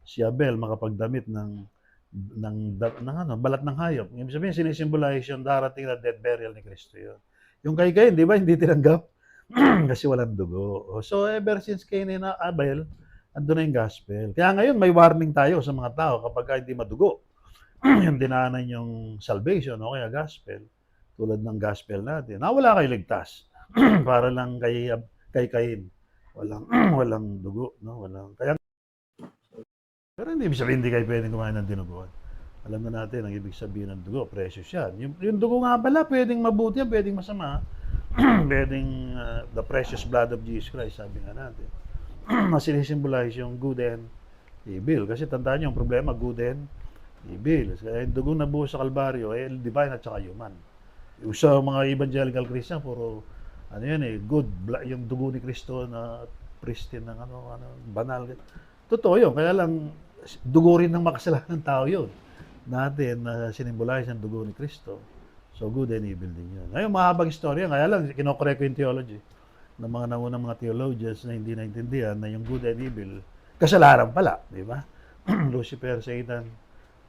si Abel makapagdamit ng ano, balat ng hayop. Ibig sabihin, sinisimbolize yung darating na death burial ni Kristo yun. Yung kay Cain, di ba, hindi tinanggap? Kasi walang dugo. So, ever since Cain and Abel, andun na yung gospel. Kaya ngayon, may warning tayo sa mga tao kapag hindi madugo. Yung dinaanan yung salvation o kaya gospel. Tulad ng gospel natin. Wala kayo ligtas. Para lang kay Cain. Walang walang dugo, no? Kaya pero hindi ibig sabihin hindi kayo pwedeng kumain ng dinuguan. Alam na natin ang ibig sabihin ng dugo, precious yan. Yung dugo nga pala, pwedeng mabuti yan, pwedeng masama. Pwedeng the precious blood of Jesus Christ, sabi nga natin. Mas sinisimbolize yung good and evil. Kasi tandaan nyo, yung problema, good and evil. Kaya yung dugong nabuhos sa Kalbaryo, divine at saka human. Yung sa mga evangelical Christian, puro, ano yan good, yung dugo ni Kristo na pristine ng banal. Totoo yun, kaya lang, dugo rin ng makasalanan tao yun. Natin na sinimbolize ang dugo ni Kristo. So, good and evil din yun. Ngayon, mahabang istorya. Kaya lang, kinokorek ko yung theology ng mga nangunang mga theologians na hindi naintindihan na yung good and evil, kasalanan pala, di ba? Lucifer, Satan,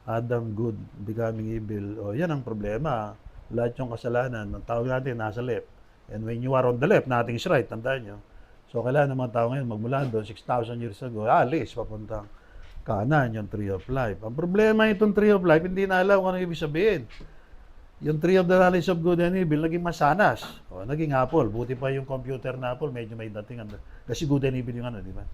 Adam, good, becoming evil. O, yan ang problema. Lahat yung kasalanan, ang tawag natin, nasa left. And when you are on the left, nothing is right, tandaan nyo. So, kailangan ng mga tao ngayon, magmula doon, 6,000 years ago, alis, papuntang kanan, yung tree of life. Ang problema itong tree of life, hindi na alam kung ano ibig sabihin. Yung tree of the knowledge of good and evil, naging masanas. O, naging Apple. Buti pa yung computer na Apple, medyo may dating. Kasi good and evil yung di ba?